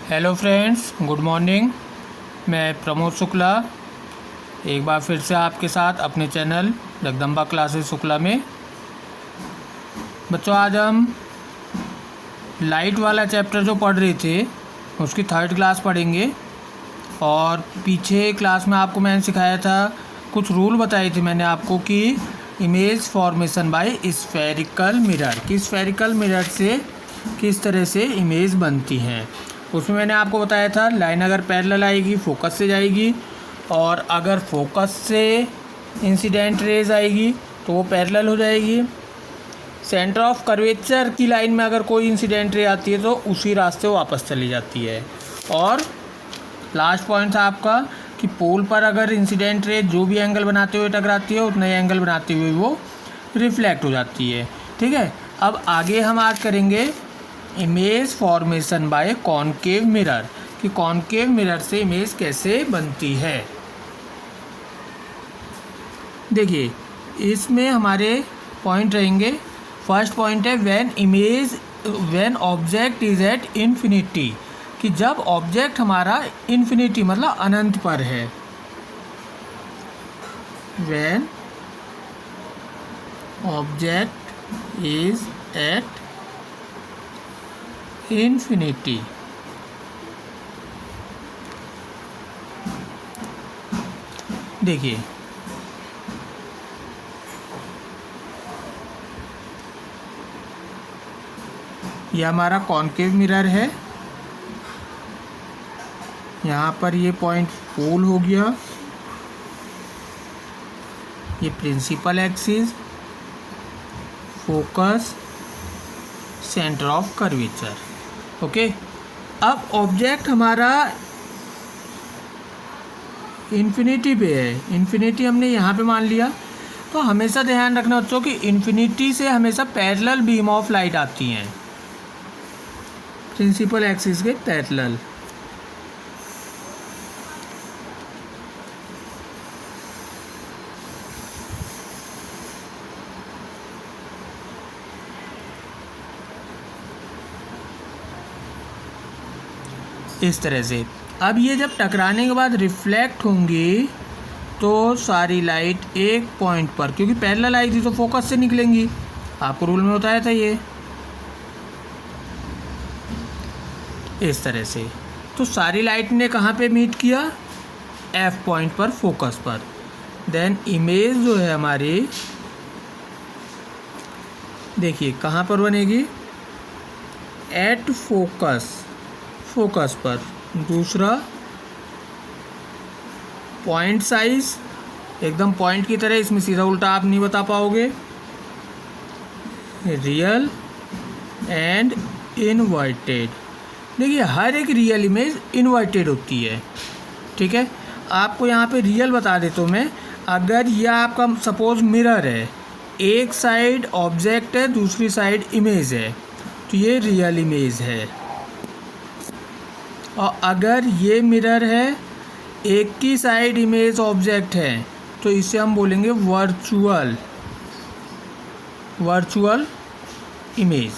Hello friends, good morning. मैं प्रमोद शुक्ला एक बार फिर से आपके साथ अपने चैनल जगदम्बा क्लासेस शुक्ला में। बच्चों, आज हम लाइट वाला चैप्टर जो पढ़ रहे थे उसकी थर्ड क्लास पढ़ेंगे। और पीछे क्लास में आपको मैंने सिखाया था, कुछ रूल बताए थे मैंने आपको कि image formation by spherical mirror, कि स्फेरिकल मिरर से किस तरह से इमेज बनती है। उसमें मैंने आपको बताया था लाइन अगर पैरेलल आएगी फोकस से जाएगी, और अगर फोकस से इंसिडेंट रेज आएगी तो वो पैरेलल हो जाएगी। सेंटर ऑफ कर्वेचर की लाइन में अगर कोई इंसिडेंट रे आती है तो उसी रास्ते वापस चली जाती है। और लास्ट पॉइंट था आपका कि पोल पर अगर इंसिडेंट रे जो भी एंगल बनाते हुए टकराती है उतना ही एंगल बनाते हुए वो रिफ्लेक्ट हो जाती है। ठीक है, अब आगे हम आज करेंगे image formation by concave mirror, कि कॉनकेव मिरर से इमेज कैसे बनती है। देखिए, इसमें हमारे पॉइंट रहेंगे। फर्स्ट पॉइंट है when object is at infinity, कि जब ऑब्जेक्ट हमारा इन्फिनिटी मतलब अनंत पर है। When object is at infinity. देखिए, यह हमारा कॉनकेव मिरर है। यहाँ पर ये पॉइंट पोल हो गया, ये principal axis, focus, centre of curvature. Okay, अब ऑब्जेक्ट हमारा इन्फिनिटी पे है, इन्फिनिटी हमने यहाँ पे मान लिया। तो हमेशा ध्यान रखना बच्चों कि इन्फिनिटी से हमेशा पैरेलल बीम ऑफ लाइट आती हैं, प्रिंसिपल एक्सिस के पैरेलल। इस तरह से अब ये जब टकराने के बाद रिफ्लेक्ट होंगी तो सारी लाइट एक पॉइंट पर, क्योंकि पैरेलल आई थी तो फोकस से निकलेंगी, आपको रूल में बताया था ये। इस तरह से तो सारी लाइट ने कहाँ पे मीट किया, एफ पॉइंट पर, फोकस पर। देन इमेज जो है हमारी, देखिए कहाँ पर बनेगी, एट फोकस, फोकस पर। दूसरा पॉइंट साइज एकदम पॉइंट की तरह, इसमें सीधा उल्टा आप नहीं बता पाओगे। Real and inverted. देखिए, हर एक रियल इमेज इनवर्टेड होती है। ठीक है, आपको यहाँ पे रियल बता देता हूँ मैं। अगर यह आपका सपोज मिरर है, एक साइड ऑब्जेक्ट है दूसरी साइड इमेज है, तो ये रियल इमेज है। और अगर ये मिरर है, एक की साइड इमेज ऑब्जेक्ट है, तो इसे हम बोलेंगे वर्चुअल इमेज।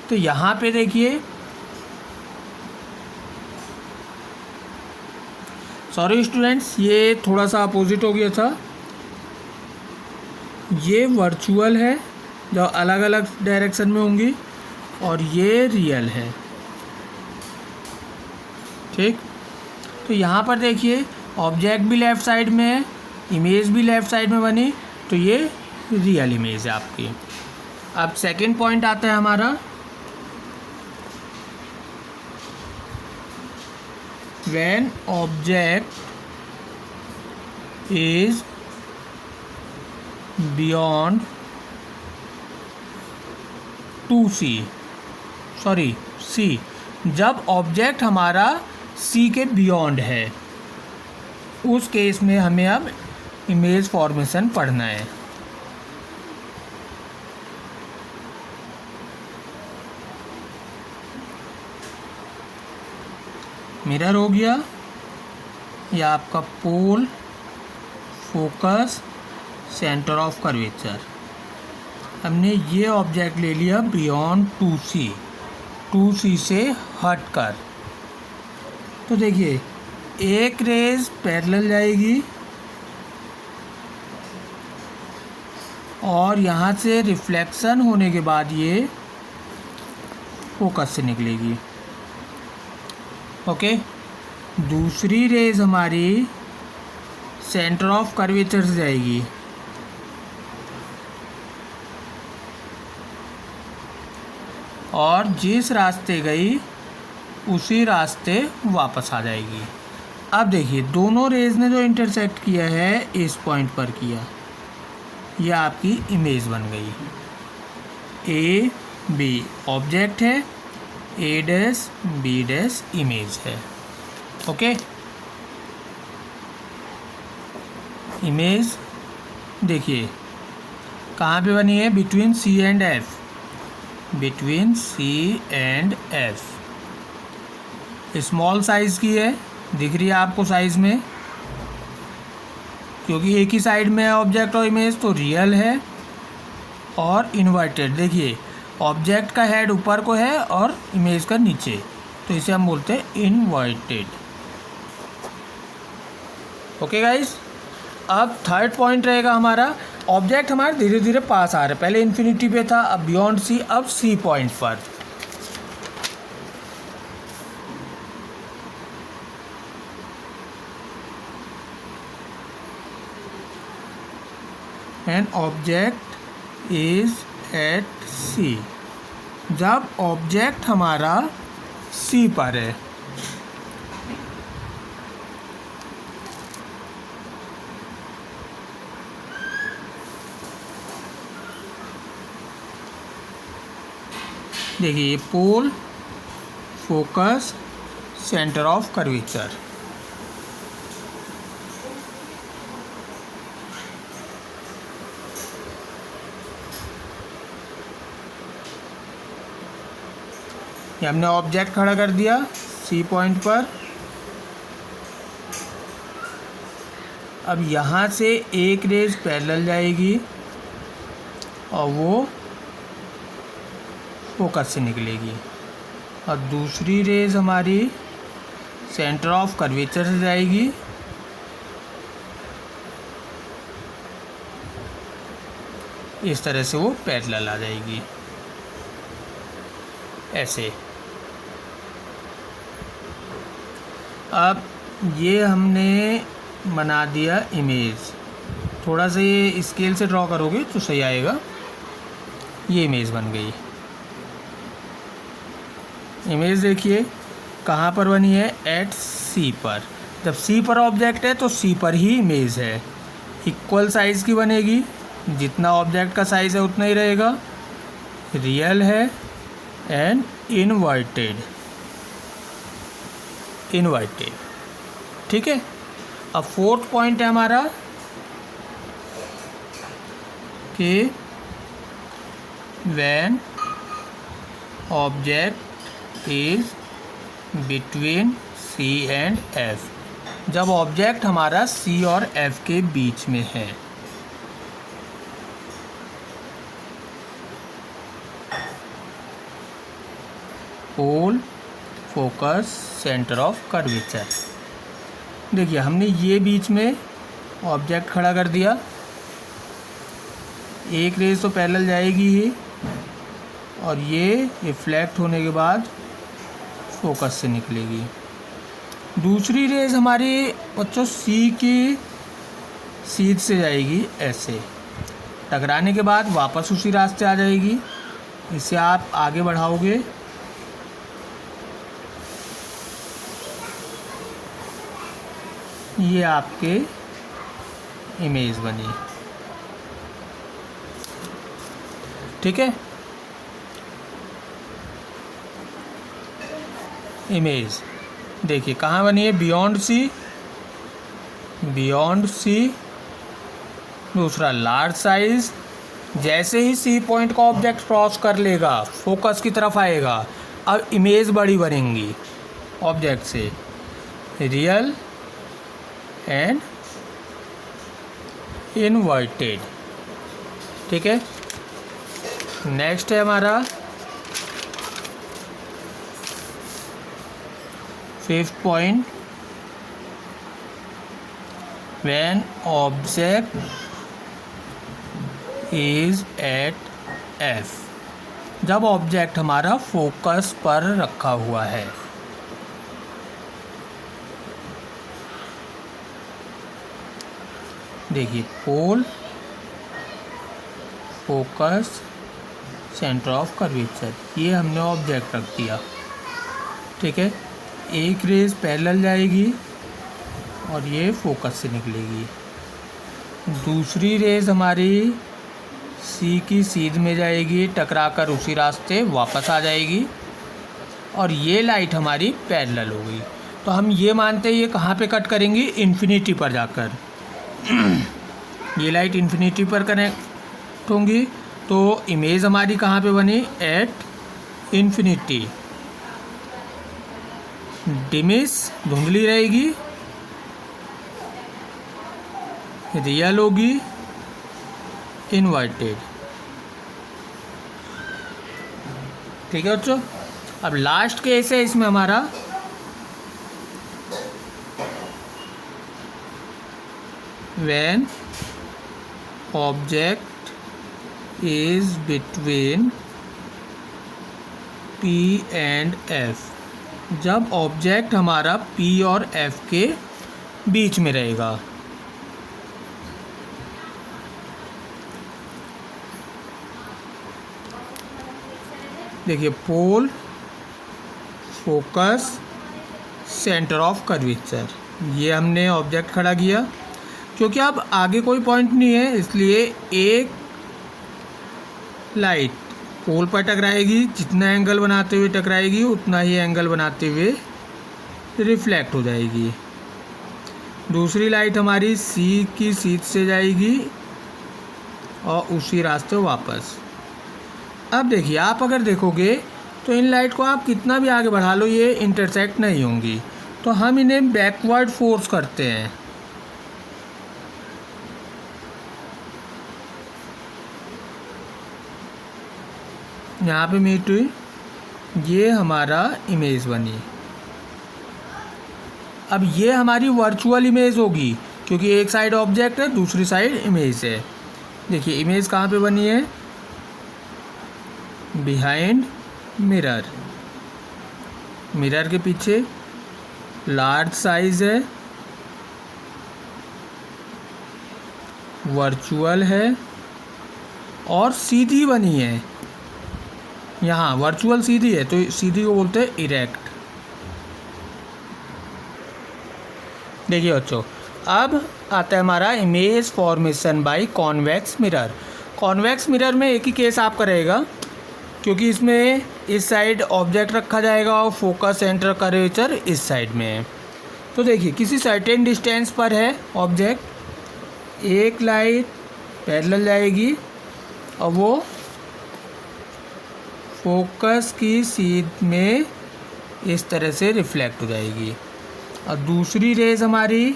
तो यहाँ पे देखिए, सॉरी स्टूडेंट्स, ये थोड़ा सा अपोजिट हो गया था। ये वर्चुअल है जो अलग अलग डायरेक्शन में होंगी, और ये रियल है। ठीक, तो यहाँ पर देखिए ऑब्जेक्ट भी लेफ़्ट साइड में है, इमेज भी लेफ़्ट साइड में बनी, तो ये रियल इमेज है आपकी। अब सेकंड पॉइंट आता है हमारा, when object is beyond C, जब ऑब्जेक्ट हमारा सी के बियॉन्ड है, उस केस में हमें अब इमेज फॉर्मेशन पढ़ना है। मिरर हो गया, या आपका पोल, फोकस, सेंटर ऑफ कर्वेचर। हमने ये ऑब्जेक्ट ले लिया बियॉन्ड 2C से हट कर। तो देखिए एक रेज पैरेलल जाएगी और यहाँ से रिफ्लेक्शन होने के बाद ये फोकस से निकलेगी। ओके, दूसरी रेज हमारी सेंटर ऑफ कर्वेचर से जाएगी और जिस रास्ते गई उसी रास्ते वापस आ जाएगी। अब देखिए दोनों रेज ने जो इंटरसेक्ट किया है इस पॉइंट पर किया, यह आपकी इमेज बन गई। ए बी ऑब्जेक्ट है, A dash B dash image है। ओके, इमेज देखिए कहाँ पे बनी है, between C and F, between C and F. Small size की है, दिख रही है आपको साइज़ में, क्योंकि एक ही साइड में है ऑब्जेक्ट और इमेज, तो रियल है। और इन्वर्टेड, देखिए ऑब्जेक्ट का हेड ऊपर को है और इमेज का नीचे, तो इसे हम बोलते हैं इन्वर्टेड। ओके गाइस, अब थर्ड पॉइंट रहेगा हमारा, ऑब्जेक्ट हमारा धीरे धीरे पास आ रहा है, पहले इन्फिनिटी पे था, अब बियॉन्ड सी, अब सी पॉइंट पर। एन ऑब्जेक्ट इज एट सी, जब ऑब्जेक्ट हमारा सी पर है। देखिए ये पोल, फोकस, सेंटर ऑफ कर्वेचर। ये हमने ऑब्जेक्ट खड़ा कर दिया सी पॉइंट पर। अब यहाँ से एक रेज पैरेलल जाएगी और वो फोकस से निकलेगी, और दूसरी रेज हमारी सेंटर ऑफ कर्वेचर से जाएगी इस तरह से, वो पैरेलल आ जाएगी ऐसे। अब ये हमने बना दिया इमेज, थोड़ा सा ये स्केल से ड्रॉ करोगे तो सही आएगा। ये इमेज बन गई। इमेज देखिए कहाँ पर बनी है, एट सी पर। जब सी पर ऑब्जेक्ट है तो सी पर ही इमेज है। इक्वल साइज़ की बनेगी, जितना ऑब्जेक्ट का साइज़ है उतना ही रहेगा। रियल है एंड इन्वर्टेड, इन्वर्टेड। ठीक है, अब फोर्थ पॉइंट है हमारा कि when object is between C and F, जब ऑब्जेक्ट हमारा सी और एफ के बीच में है। Pole, focus, centre of curvature. देखिए हमने ये बीच में ऑब्जेक्ट खड़ा कर दिया, एक रेज तो पैरेलल जाएगी ही, और ये रिफ्लेक्ट होने के बाद फोकस से निकलेगी। दूसरी रेज हमारी बच्चों सी की सीध से जाएगी ऐसे, टकराने के बाद वापस उसी रास्ते आ जाएगी। इसे आप आगे बढ़ाओगे, ये आपके इमेज बनी। ठीक है, इमेज देखिए कहाँ बनी है, बियॉन्ड सी, बियॉन्ड सी। दूसरा लार्ज साइज, जैसे ही सी पॉइंट का ऑब्जेक्ट क्रॉस कर लेगा फोकस की तरफ आएगा, अब इमेज बड़ी बनेंगी ऑब्जेक्ट से। Real and inverted. ठीक है, नेक्स्ट है हमारा fifth point, when object is at F, जब ऑब्जेक्ट हमारा फोकस पर रखा हुआ है। देखिए, pole, focus, centre of curvature, ये हमने ऑब्जेक्ट रख दिया। ठीक है, एक रेज पैरेलल जाएगी और ये फोकस से निकलेगी। दूसरी रेज हमारी सी की सीध में जाएगी, टकराकर उसी रास्ते वापस आ जाएगी और ये लाइट हमारी पैरेलल हो गई। तो हम ये मानते हैं ये कहाँ पे कट करेंगी, इन्फिनिटी पर जाकर। ये लाइट इन्फिनिटी पर कनेक्ट होंगी, तो इमेज हमारी कहाँ पे बनी, एट इन्फिनिटी। डिमिस धुंधली रहेगी, रियल होगी, इन्वर्टेड। ठीक है बच्चों, अब लास्ट केस है इसमें हमारा when object is between P and F, जब ऑब्जेक्ट हमारा P और F के बीच में रहेगा। देखिए, pole, focus, centre of curvature, ये हमने ऑब्जेक्ट खड़ा किया। क्योंकि अब आगे कोई पॉइंट नहीं है, इसलिए एक लाइट पोल पर टकराएगी, जितना एंगल बनाते हुए टकराएगी उतना ही एंगल बनाते हुए रिफ्लेक्ट हो जाएगी। दूसरी लाइट हमारी सी की सीध से जाएगी और उसी रास्ते वापस। अब देखिए, आप अगर देखोगे तो इन लाइट को आप कितना भी आगे बढ़ा लो, ये इंटरसेक्ट नहीं होंगी। तो हम इन्हें बैकवर्ड फोर्स करते हैं। यहाँ पे मीट हुई, ये हमारा इमेज बनी। अब ये हमारी वर्चुअल इमेज होगी, क्योंकि एक साइड ऑब्जेक्ट है, दूसरी साइड इमेज है। देखिए, इमेज कहाँ पे बनी है, बिहाइंड मिरर। मिरर के पीछे लार्ज साइज है, वर्चुअल है और सीधी बनी है। यहाँ वर्चुअल सीधी है तो सीधी को बोलते हैं इरेक्ट। देखिए बच्चों, अब आता है हमारा image formation by convex mirror. Convex mirror में एक ही केस आपका रहेगा, क्योंकि इसमें इस साइड ऑब्जेक्ट रखा जाएगा और फोकस, सेंटर, कर्वेचर इस साइड में है। तो देखिए, किसी सर्टेन डिस्टेंस पर है ऑब्जेक्ट, एक लाइट पैरेलल जाएगी और वो फोकस की सीध में इस तरह से रिफ्लेक्ट हो जाएगी और दूसरी रेज हमारी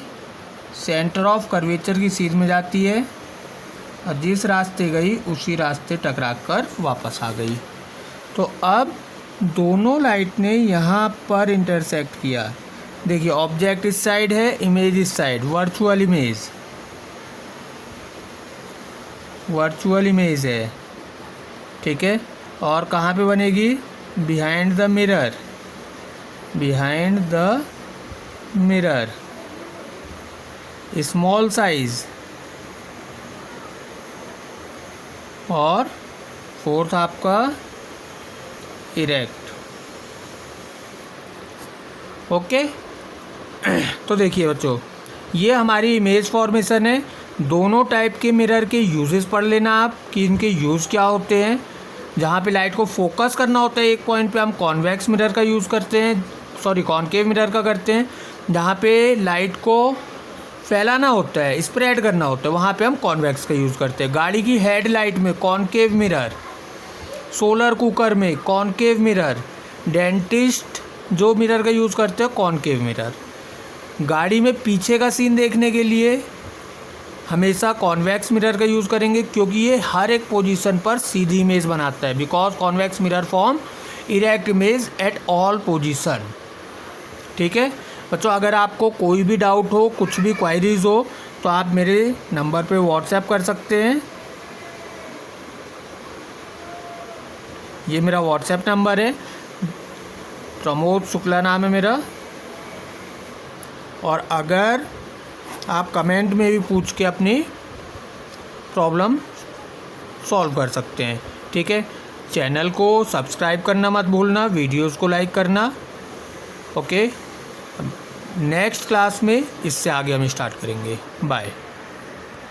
सेंटर ऑफ कर्वेचर की सीध में जाती है और जिस रास्ते गई उसी रास्ते टकरा कर वापस आ गई। तो अब दोनों लाइट ने यहाँ पर इंटरसेक्ट किया। देखिए, ऑब्जेक्ट इस साइड है, इमेज इस side, virtual image, virtual image है। ठीक है, और कहाँ पे बनेगी, behind the mirror, behind the mirror, small size. और फोर्थ आपका इरेक्ट। ओके, तो देखिए बच्चों, ये हमारी इमेज फॉर्मेशन है। दोनों टाइप के मिरर के यूजेस पढ़ लेना आप कि इनके यूज़ क्या होते हैं। जहाँ पे लाइट को फोकस करना होता है एक पॉइंट पे, हम कॉन्वेक्स मिरर का यूज़ करते हैं, सॉरी कॉनकेव मिरर का करते हैं। जहाँ पे लाइट को फैलाना होता है, स्प्रेड करना होता है, वहाँ पे हम कॉन्वेक्स का यूज़ करते हैं। गाड़ी की हेडलाइट में कॉनकेव मिरर, सोलर कुकर में कॉनकेव मिरर, डेंटिस्ट जो मिरर का यूज़ करते हैं कॉनकेव मिरर। गाड़ी में पीछे का सीन देखने के लिए हमेशा कॉन्वेक्स मिरर का यूज़ करेंगे, क्योंकि ये हर एक पोजीशन पर सीधी इमेज बनाता है। Because convex mirror form erect image at all position. ठीक है बच्चों, अगर आपको कोई भी डाउट हो, कुछ भी क्वायरीज़ हो, तो आप मेरे नंबर पे व्हाट्सएप कर सकते हैं। ये मेरा व्हाट्सएप नंबर है, प्रमोद शुक्ला नाम है मेरा। और अगर आप कमेंट में भी पूछ के अपनी प्रॉब्लम सॉल्व कर सकते हैं। ठीक है, चैनल को सब्सक्राइब करना मत भूलना, वीडियोस को लाइक करना। ओके, नेक्स्ट क्लास में इससे आगे हम स्टार्ट करेंगे। बाय।